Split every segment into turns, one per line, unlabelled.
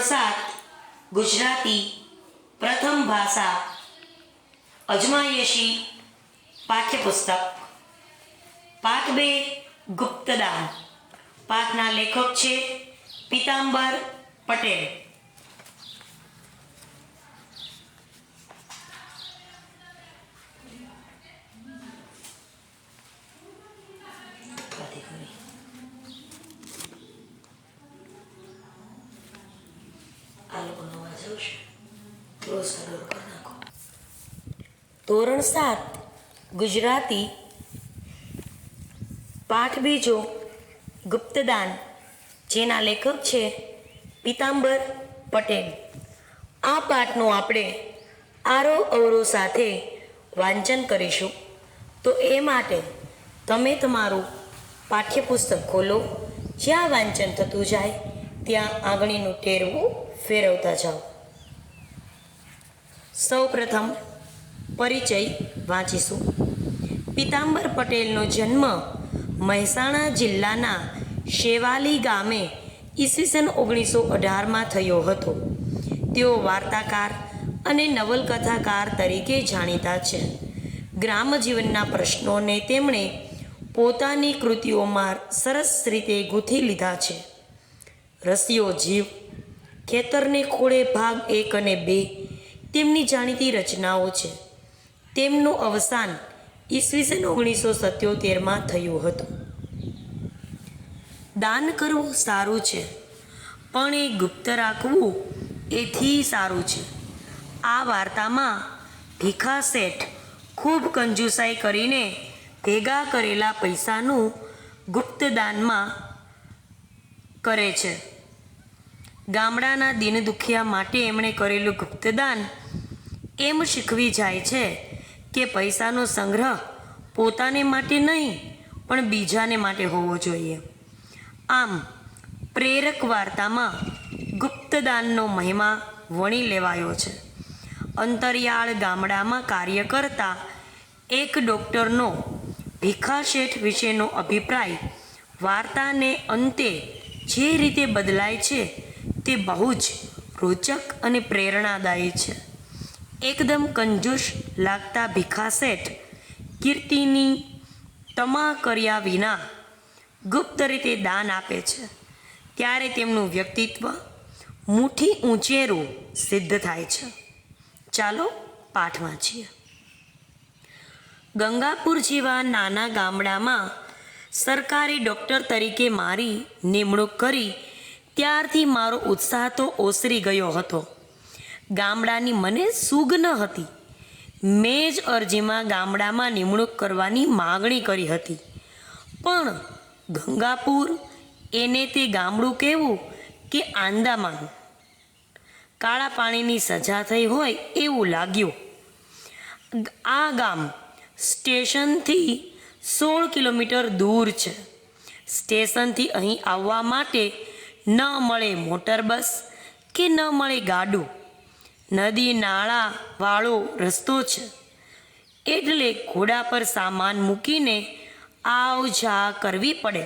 7 ગુજરાતી પ્રથમ ભાષા અજમાયશી પાઠ્યપુસ્તક પાઠ 2 ગુપ્તદાન. પાઠના લેખક છે પીતાંબર પટેલ. ધોરણ 7 ગુજરાતી પાઠ 2 ગુપ્તદાન, જેના લેખક છે પીતાંબર પટેલ. આ પાઠનું આપણે આરો અવરો સાથે વાંચન કરીશું. તો એ માટે તમે તમારું પાઠ્યપુસ્તક ખોલો. જ્યાં વાંચન થતું જાય ત્યાં આંગળીનું ટેરવું ફેરવતા જાઓ. સૌ પ્રથમ પરિચય વાંચીશું. પીતાંબર પટેલનો જન્મ મહેસાણા જિલ્લાના શેવાલી ગામે ઈસવીસન 1918માં થયો હતો. તેઓ વાર્તાકાર અને નવલકથાકાર તરીકે જાણીતા છે. ગ્રામજીવનના પ્રશ્નોને તેમણે પોતાની કૃતિઓમાં સરસ રીતે ગૂંથી લીધા છે. રસિયો જીવ, ખેતરને ખોળે ભાગ 1 અને 2 તેમની જાણીતી રચનાઓ છે. તેમનું અવસાન ઈસવીસન 1977માં થયું હતું. દાન કરવું સારું છે, પણ એ ગુપ્ત રાખવું એથી સારું છે. આ વાર્તામાં ભીખા શેઠ ખૂબ કંજુસાઈ કરીને ભેગા કરેલા પૈસાનું ગુપ્તદાનમાં કરે છે. ગામડાના દિન દુખિયા માટે એમણે કરેલું ગુપ્તદાન એમ શીખવી જાય છે કે પૈસાનો સંગ્રહ પોતાને માટે નહીં પણ બીજાને માટે હોવો જોઈએ. આમ પ્રેરક વાર્તામાં ગુપ્તદાનનો મહિમા વણી લેવાયો છે. અંતરિયાળ ગામડામાં કાર્ય કરતા એક ડૉક્ટરનો ભીખા શેઠ વિશેનો અભિપ્રાય વાર્તાને અંતે જે રીતે બદલાય છે તે બહુ જ રોચક અને પ્રેરણાદાયી છે. એકદમ કંજૂસ લાગતા ભીખા શેઠ કીર્તિની તમા કર્યા વિના ગુપ્ત રીતે દાન આપે છે. ત્યારે તેમનું વ્યક્તિત્વ મુઠ્ઠી ઊંચેરું સિદ્ધ થાય છે. ચાલો પાઠ વાંચીએ. ગંગાપુર જેવા નાના ગામડામાં સરકારી ડૉક્ટર તરીકે મારી નિમણૂક કરી ત્યારથી મારો ઉત્સાહ તો ઓસરી ગયો હતો. ગામડાની મને સૂગ ન હતી. મેં જ અરજીમાં ગામડામાં નિમણૂક કરવાની માગણી કરી હતી. પણ ગંગાપુર એને તે ગામડું કહેવું કે આંદામાન, કાળા પાણીની સજા થઈ હોય એવું લાગ્યું. આ ગામ સ્ટેશનથી 16 કિલોમીટર દૂર છે. સ્ટેશનથી અહીં આવવા માટે ન મળે મોટર બસ કે ન મળે ગાડું. નદી નાળાવાળો રસ્તો છે, એટલે ઘોડા પર સામાન મૂકીને આવ જા કરવી પડે.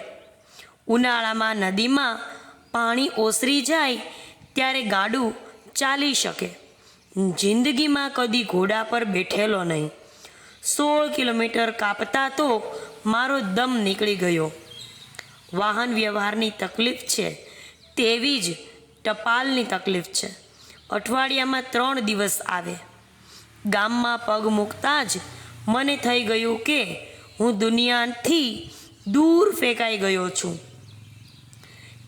ઉનાળામાં નદીમાં પાણી ઓસરી જાય ત્યારે ગાડું ચાલી શકે. જિંદગીમાં કદી ઘોડા પર બેઠેલો નહીં. 16 કિલોમીટર કાપતા તો મારો દમ નીકળી ગયો. વાહન વ્યવહારની તકલીફ છે તેવી જ ટપાલની તકલીફ છે. અઠવાડિયામાં 3 દિવસ આવે. ગામમાં પગ મૂકતા જ મને થઈ ગયું કે હું દુનિયાથી દૂર ફેંકાઈ ગયો છું.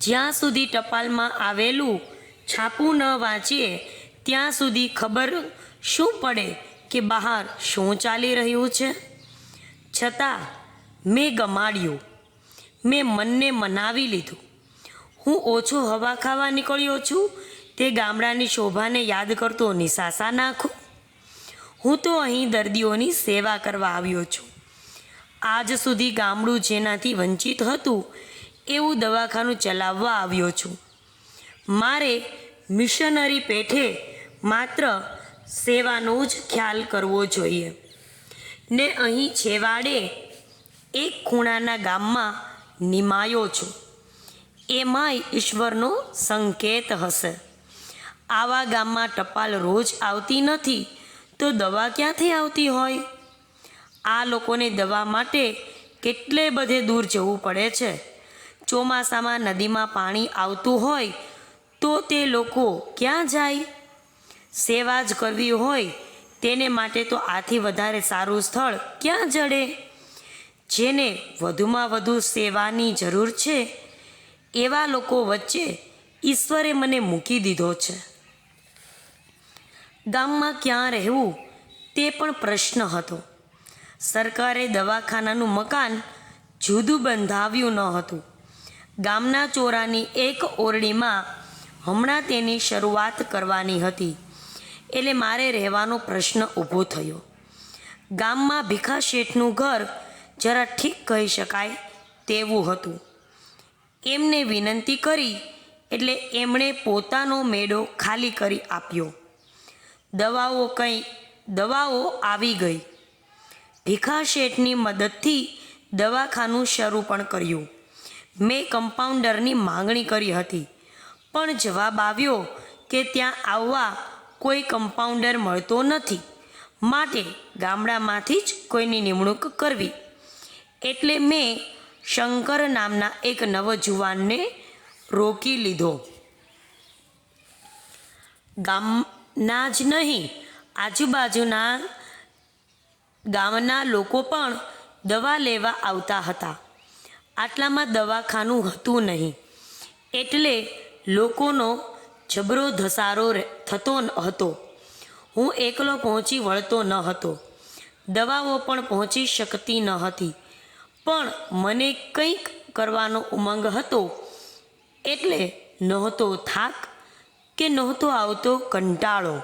જ્યાં સુધી ટપાલમાં આવેલું છાપું ન વાંચીએ ત્યાં સુધી ખબર શું પડે કે બહાર શું ચાલી રહ્યું છે. છતાં મેં ગમાડ્યું. મેં મનને મનાવી લીધું. હું ઓછો હવા ખાવા નીકળ્યો છું તે ગામડાની શોભાને યાદ કરતો નિસાસા નાખું. હું તો અહીં દર્દીઓની સેવા કરવા આવ્યો છું. આજ સુધી ગામડું જેનાથી વંચિત હતું એવું દવાખાનું ચલાવવા આવ્યો છું. મારે મિશનરી પેઠે માત્ર સેવાનો જ ખ્યાલ કરવો જોઈએ. ને અહીં છેવાડે એક ખૂણાના ગામમાં નિમાયો છું. એમાંય ઈશ્વરનો સંકેત હશે. આવા ગામમાં ટપાલ રોજ આવતી નથી તો દવા ક્યાંથી આવતી હોય? આ લોકોને દવા માટે કેટલે બધે દૂર જવું પડે છે. ચોમાસામાં નદીમાં પાણી આવતું હોય તો તે લોકો ક્યાં જાય? સેવા જ કરવી હોય તેને માટે તો આથી વધારે સારું સ્થળ ક્યાં જડે? જેને વધુમાં વધુ સેવાની જરૂર છે એવા લોકો વચ્ચે ઈશ્વરે મને મૂકી દીધો છે. ગામમાં ક્યાં રહેવું તે પણ પ્રશ્ન હતો. સરકારે દવાખાનાનું મકાન જુદું બંધાવ્યું ન હતું. ગામના ચોરાની એક ઓરડીમાં હમણાં તેની શરૂઆત કરવાની હતી એટલે મારે રહેવાનો પ્રશ્ન ઊભો થયો. ગામમાં ભીખા શેઠનું ઘર જરા ઠીક કહી શકાય તેવું હતું. એમને વિનંતી કરી એટલે એમણે પોતાનો મેળો ખાલી કરી આપ્યો. દવાઓ આવી ગઈ. ભીખા શેઠની મદદથી દવાખાનું શરૂ પણ કર્યું. મેં કમ્પાઉન્ડરની માંગણી કરી હતી પણ જવાબ આવ્યો કે ત્યાં આવવા કોઈ કમ્પાઉન્ડર મળતો નથી, માટે ગામડામાંથી જ કોઈની નિમણૂક કરવી. એટલે મેં શંકર નામના એક નવજુવાનને રોકી લીધો. ગામના જ નહીં, આજુબાજુના ગામના લોકો પણ દવા લેવા આવતા હતા. આટલામાં દવાખાનું હતું નહીં એટલે લોકોનો જબરો ધસારો થતો હતો. હું એકલો પહોંચી વળતો ન હતો. દવાઓ પણ પહોંચી શકતી ન હતી. પણ મને કંઈક કરવાનો ઉમંગ હતો એટલે નહોતો થાક કે નહોતો આવતો કંટાળો.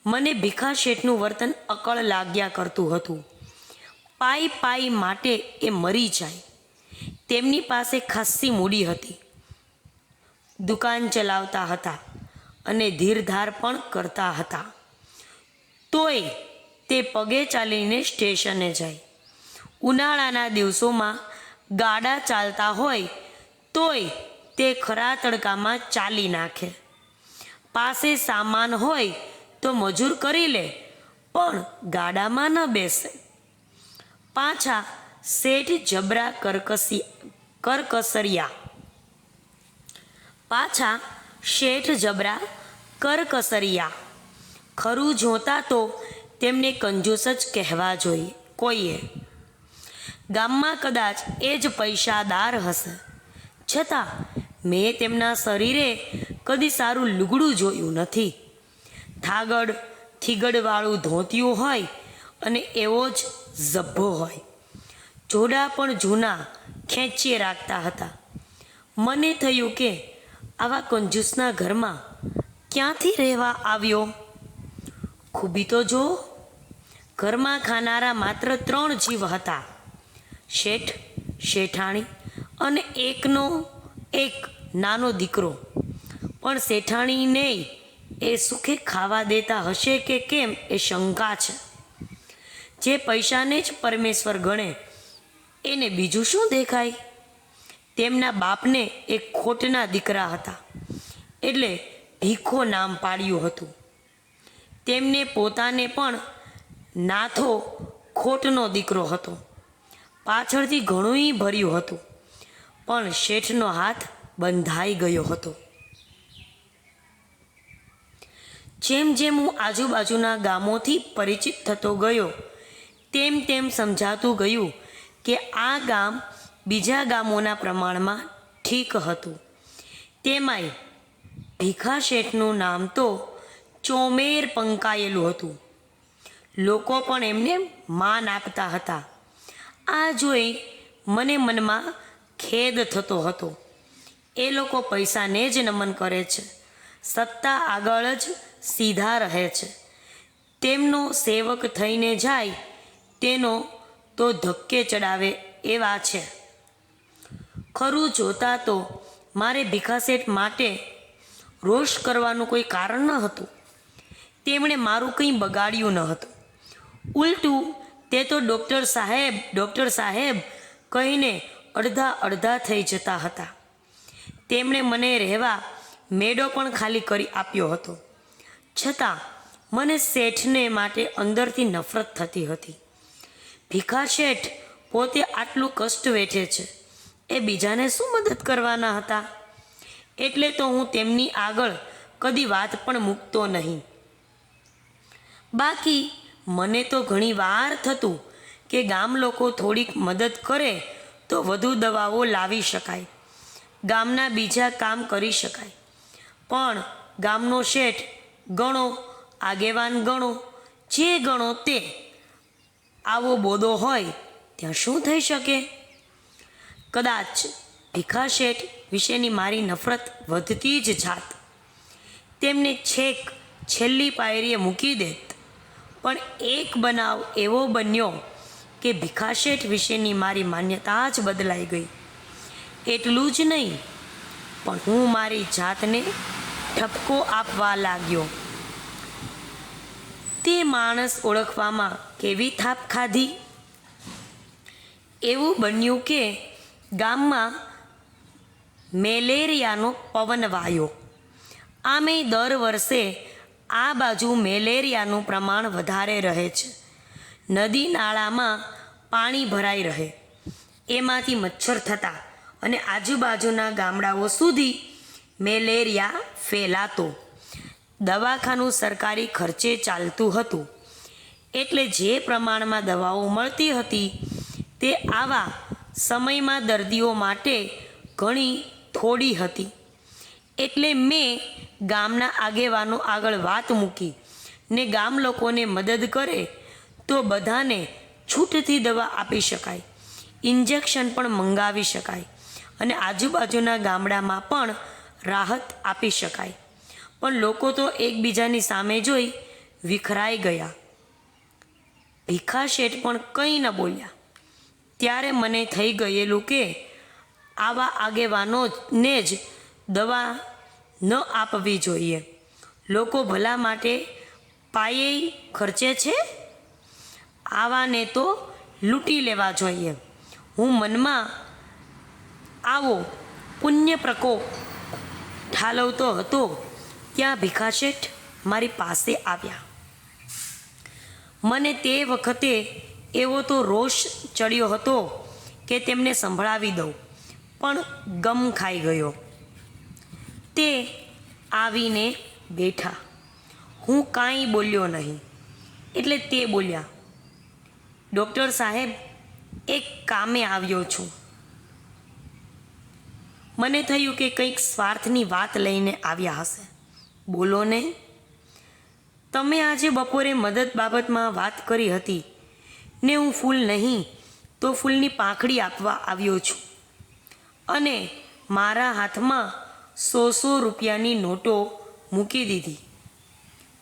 મને ભીખા શેઠનું વર્તન અકળ લાગ્યા કરતું હતું. પાઈ માટે એ મરી જાય. તેમની પાસે ખાસ્સી મૂડી હતી, દુકાન ચલાવતા હતા અને ધીરધાર પણ કરતા હતા. તોય તે પગે ચાલીને સ્ટેશને જાય. ઉનાળાના દિવસોમાં ગાડા ચાલતા હોય તોય તે ખરા તડકામાં ચાલી નાખે. પાસે સામાન હોય તો મજૂર કરી લે પણ ગાડામાં ન બેસે. પાછા શેઠ જબરા કરકસરિયા. ખરું જોતા તો તેમને કંજૂસ જ કહેવા જોઈએ કોઈએ. ગામમાં કદાચ એ જ પૈસાદાર હશે, છતાં મેં તેમના શરીરે કદી સારું લુગડું જોયું નથી. થીગડવાળું ધોતિયું હોય અને એવો જ ઝભ્ભો હોય. જોડા પણ જૂના ખેંચીએ રાખતા હતા. મને થયું કે આવા કંજૂસના ઘરમાં ક્યાંથી રહેવા આવ્યો? ખૂબી તો જો, ઘરમાં ખાનારા માત્ર 3 જીવ હતા: શેઠ, શેઠાણી અને એકનો એક નાનો દીકરો. પણ શેઠાણીને એ સુખે ખાવા દેતા હશે કે કેમ એ શંકા છે. જે પૈસાને જ પરમેશ્વર ગણે એને બીજું શું દેખાય? તેમના બાપને એક ખોટના દીકરા હતા એટલે ભીખો નામ પાડ્યું હતું. તેમને પોતાને પણ નાથો ખોટનો દીકરો હતો. પાછળથી ઘણુંય ભર્યું હતું પણ શેઠનો હાથ બંધાઈ ગયો હતો. જેમ જેમ હું આજુબાજુના ગામોથી પરિચિત થતો ગયો તેમ તેમ સમજાતું ગયું કે આ ગામ બીજા ગામોના પ્રમાણમાં ઠીક હતું. તેમાંય ભીખા શેઠનું નામ તો ચોમેર પંકાયેલું હતું. લોકો પણ એમને માન આપતા હતા. આ જોઈ મને મનમાં ખેદ થતો હતો. એ લોકો પૈસાને જ નમન કરે છે, સત્તા આગળ જ સીધા રહે છે. તેમનો સેવક થઈને જાય તેનો તો ધક્કે ચડાવે એવા છે. ખરું જોતા તો મારે ભીખા શેઠ માટે રોષ કરવાનું કોઈ કારણ ન હતું. તેમણે મારું કંઈ બગાડ્યું ન હતું. ઉલટું તે તો ડૉક્ટર સાહેબ કહીને અડધા થઈ જતા હતા. તેમણે મને રહેવા મેડો પણ ખાલી કરી આપ્યો હતો. છતાં મને શેઠને માટે અંદરથી નફરત થતી હતી. ભીખા શેઠ પોતે આટલું કષ્ટ વેઠે છે, એ બીજાને શું મદદ કરવાના હતા? એટલે તો હું તેમની આગળ કદી વાત પણ મૂકતો નહીં. બાકી મને તો ઘણી વાર થતું કે ગામ લોકો થોડીક મદદ કરે તો વધુ દવાઓ લાવી શકાય, ગામના બીજા કામ કરી શકાય. પણ ગામનો શેઠ ગણો, આગેવાન ગણો, જે ગણો તે, આવો બોદો હોય ત્યાં શું થઈ શકે? કદાચ ભીખા શેઠ વિશેની મારી નફરત વધતી જ જાત, તેમને છેક છેલ્લી પાયરીએ મૂકી દેત. પણ એક બનાવ એવો બન્યો કે ભીખા શેઠ વિશેની મારી માન્યતા જ બદલાઈ ગઈ. એટલું જ નહીં, પણ હું મારી જાતને ઠપકો આપવા લાગ્યો. તે માણસ ઓળખવામાં કેવી થાપ ખાધી? એવું બન્યું કે ગામમાં મેલેરિયાનો પવન વાયો. આમે દર વર્ષે આ બાજુ મેલેરિયાનું પ્રમાણ વધારે રહે છે. નદી નાળામાં પાણી ભરાઈ રહે, એમાંથી મચ્છર થતા અને આજુબાજુના ગામડાઓ સુધી મેલેરિયા ફેલાતો. દવાખાનું સરકારી ખર્ચે ચાલતું હતું, એટલે જે પ્રમાણમાં દવાઓ મળતી હતી તે આવા સમયમાં દર્દીઓ માટે ઘણી થોડી હતી. એટલે મેં ગામના આગેવાનો આગળ વાત મૂકી ને ગામ લોકોને મદદ કરે તો બધાને છૂટથી દવા આપી શકાય, ઇન્જેક્શન પણ મંગાવી શકાય અને આજુબાજુના ગામડામાં પણ રાહત આપી શકાય. પણ લોકો તો એકબીજાની સામે જોઈ વિખરાઈ ગયા. ભીખા શેઠ પણ કંઈ ન બોલ્યા. ત્યારે મને થઈ ગયેલું કે આવા આગેવાનોને જ દવા ન આપવી જોઈએ. લોકો ભલા માટે પાયે ખર્ચે છે, આવાને તો લૂંટી લેવા જોઈએ. હું મનમાં આવો પુણ્ય પ્રકોપ ઠાલવતો હતો ત્યાં ભીખા શેઠ મારી પાસે આવ્યા. મને તે વખતે એવો તો રોષ ચડ્યો હતો કે તેમને સંભળાવી દઉં, પણ ગમ ખાઈ ગયો. તે આવીને બેઠા. હું કાંઈ બોલ્યો નહીં. એટલે તે બોલ્યા, ડૉક્ટર સાહેબ, એક કામે આવ્યો છું. મને થયું કે કંઈક સ્વાર્થની વાત લઈને આવ્યા હશે. બોલો ને. તમે આજે બપોરે મદદ બાબતમાં વાત કરી હતી ને હું ફૂલ નહીં તો ફૂલની પાંખડી આપવા આવ્યો છું, અને મારા હાથમાં 100 રૂપિયાની નોટો મૂકી દીધી.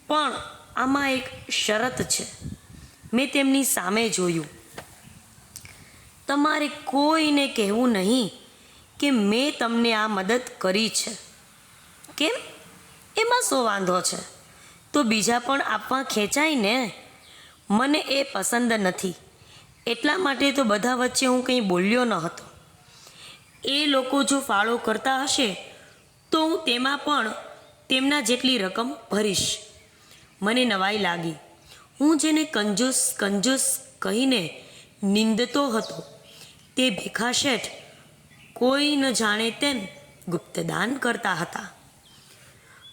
પણ આમાં એક શરત છે. મેં તેમની સામે જોયું. તમારે કોઈને કહેવું નહીં કે મેં તમને આ મદદ કરી છે. કેમ? એમાં શો વાંધો છે? તો બીજા પણ આપવા ખેંચાય ને. મને એ પસંદ નથી, એટલા માટે તો બધા વચ્ચે હું કંઈ બોલ્યો ન હતો. એ લોકો જો ફાળો કરતા હશે તો હું તેમાં પણ તેમના જેટલી રકમ ભરીશ. મને નવાઈ લાગી. હું જેને કંજૂસ કંજૂસ કહીને નિંદતો હતો તે ભીખા શેઠ કોઈ ન જાણે તેમ ગુપ્તદાન કરતા હતા.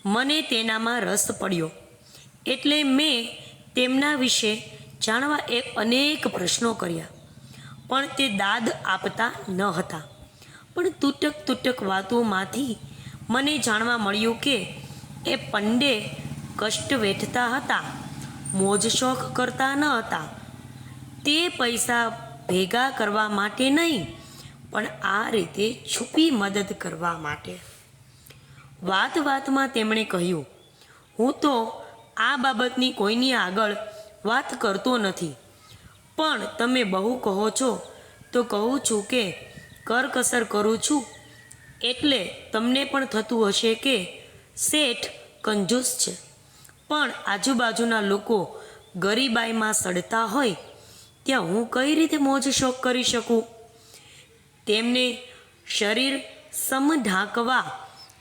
મને તેનામાં રસ પડ્યો, એટલે મેં તેમના વિશે જાણવા અનેક પ્રશ્નો કર્યા, પણ તે દાદ આપતા ન હતા. પણ તૂટક વાતોમાંથી મને જાણવા મળ્યું કે એ પંડે કષ્ટ વેઠતા હતા, મોજ શોખ કરતા ન હતા. તે પૈસા ભેગા કરવા માટે નહીં, પણ આ રીતે છુપી મદદ કરવા માટે. વાતમાં તેમણે કહ્યું, હું તો આ બાબતની કોઈની આગળ વાત કરતો નથી, પણ તમે બહુ કહો છો તો કહું છું કે કરકસર કરું છું. એટલે તમને પણ થતું હશે કે શેઠ કંજૂસ છે, પણ આજુબાજુના લોકો ગરીબાઈમાં સડતા હોય ત્યાં હું કઈ રીતે મોજ શોખ કરી શકું? તેમને શરીર સમ ઢાંકવા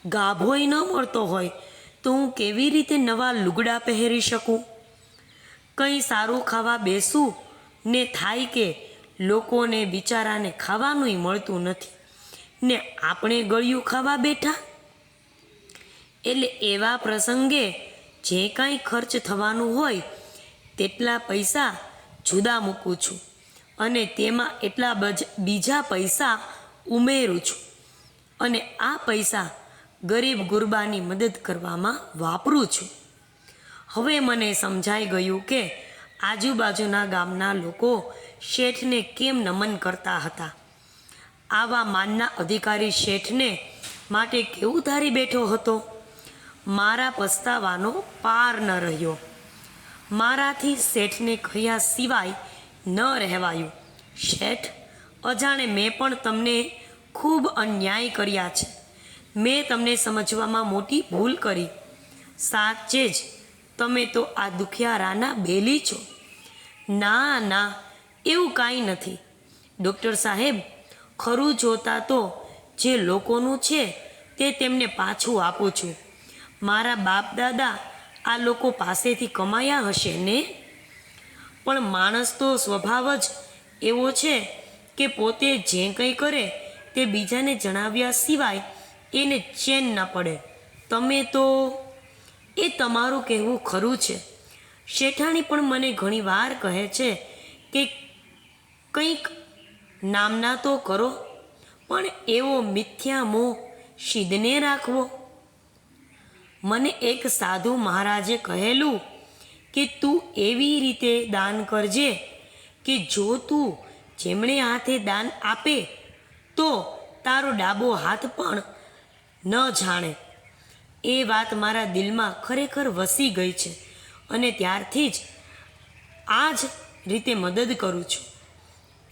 ગાભોય ન મળતો હોય તો હું કેવી રીતે નવા લુગડા પહેરી શકું? કંઈ સારું ખાવા બેસું ને થાય કે લોકોને બિચારાને ખાવાનુંય મળતું નથી ને આપણે ગળ્યું ખાવા બેઠા. એટલે એવા પ્રસંગે જે કાંઈ ખર્ચ થવાનું હોય તેટલા પૈસા જુદા મૂકું છું અને તેમાં એટલા બીજા પૈસા ઉમેરું છું અને આ પૈસા ગરીબ ગુરબાની મદદ કરવામાં વાપરું છું. હવે મને સમજાઈ ગયું કે આજુબાજુના ગામના લોકો શેઠને કેમ નમન કરતા હતા. આવા માનના અધિકારી શેઠને માટે કેવું ધારી બેઠો હતો. મારા પસ્તાવાનો પાર ન રહ્યો. મારાથી શેઠને કહ્યા સિવાય ન રહેવાયું. શેઠ, અજાણે મેં પણ તમને ખૂબ અન્યાય કર્યા છે. મેં તમને સમજવામાં મોટી ભૂલ કરી. સાચે જ તમે તો આ દુખિયારાના બેલી છો. ના ના, એવું કાંઈ નથી ડૉક્ટર સાહેબ. ખરું જોતા તો જે લોકોનું છે તે તેમને પાછું આપું છું. મારા બાપ દાદા આ લોકો પાસેથી કમાયા હશે ને? પણ માણસ તો સ્વભાવ જ એવો છે કે પોતે જે કંઈ કરે તે બીજાને જણાવ્યા સિવાય એને ચેન ન પડે. તમે તો એ તમારું કહેવું ખરું છે. શેઠાણી પણ મને ઘણીવાર કહે છે કે કંઈક નામના તો કરો, પણ એવો મિથ્યા મોહ શીદને રાખવો. મને એક સાધુ મહારાજે કહેલું કે તું એવી રીતે દાન કરજે કે જો તું જમણે હાથે દાન આપે તો તારો ડાબો હાથ પણ ન જાણે. એ વાત મારા દિલમાં ખરેખર વસી ગઈ છે અને ત્યારથી જ આ જ રીતે મદદ કરું છું.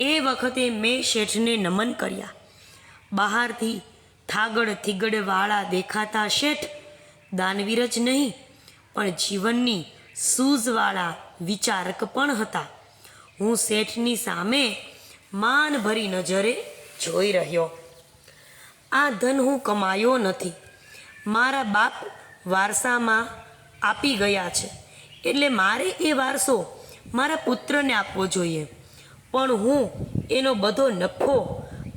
એ વખતે મેં શેઠને નમન કર્યા. બહારથી થાગડ થીગડવાળા દેખાતા શેઠ દાનવીર જ નહીં પણ જીવનની સૂઝવાળા વિચારક પણ હતા. હું શેઠની સામે માન ભરી નજરે જોઈ રહ્યો. આ ધન હું કમાયો નથી. મારા બાપ વારસામાં આપી ગયા છે એટલે મારે એ વારસો મારા પુત્રને આપવો જોઈએ. પણ હું એનો બધો નફો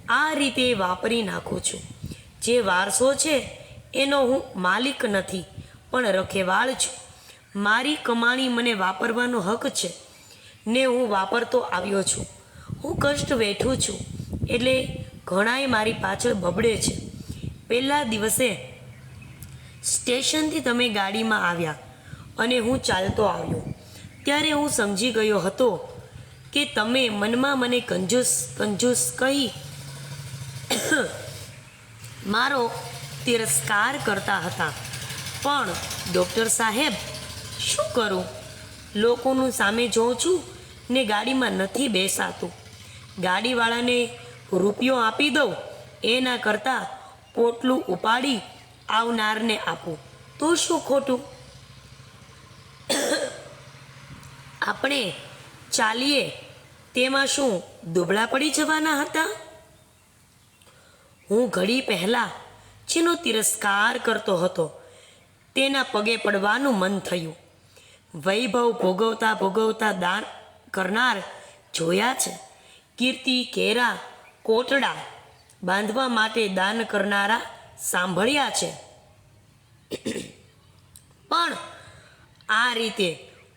આ રીતે વાપરી નાખું છું. જે વારસો છે એનો હું માલિક નથી પણ રખેવાળ છું. મારી કમાણી મને વાપરવાનો હક છે ને હું વાપરતો આવ્યો છું. હું કષ્ટ વેઠું છું એટલે ઘણાય મારી પાછળ બબડે છે. પહેલા દિવસે સ્ટેશનથી તમે ગાડીમાં આવ્યા અને હું ચાલતો આવ્યો ત્યારે હું સમજી ગયો હતો કે તમે મનમાં મને કંજૂસ કંજૂસ કહી મારો તિરસ્કાર કરતા હતા. પણ ડૉક્ટર સાહેબ, શું કરું? લોકોનું સામે જોઉં છું ને ગાડીમાં નથી બેસાતું. ગાડીવાળાને રૂપિયો આપી દઉં એના કરતાં પોટલું ઉપાડી આવનારને આપું તો શું ખોટું? આપણે ચાલીએ તેમાં શું દુબળા પડી જવાના હતા? હું ઘડી પહેલાં જેનો તિરસ્કાર કરતો હતો તેના પગે પડવાનું મન થયું. વૈભવ ભોગવતા ભોગવતા દાન કરનાર જોયા છે. કીર્તિ કેરા કોટડા બાંધવા માટે દાન કરનારા સાંભળ્યા છે. પણ આ રીતે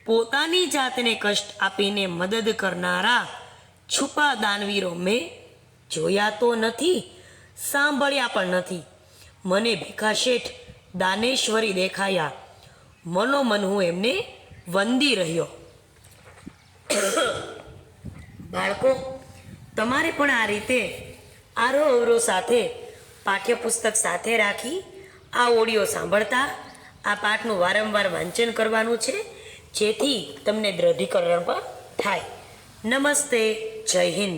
પોતાની જાતને કષ્ટ આપીને મદદ કરનારા છુપા દાનવીરો મેં જોયા તો નથી, સાંભળ્યા પણ નથી. મને ભીખા શેઠ દાનેશ્વરી દેખાયા. મનોમન હું એમને વંદી રહ્યો. બાળકો, તમારે પણ આ રીતે આરો અવરો સાથે પાઠ્યપુસ્તક સાથે રાખી આ ઓડિયો સાંભળતા આ પાઠનું વારંવાર વાંચન કરવાનું છે જેથી તમને દ્રઢીકરણ પણ થાય. નમસ્તે. જય હિન્દ.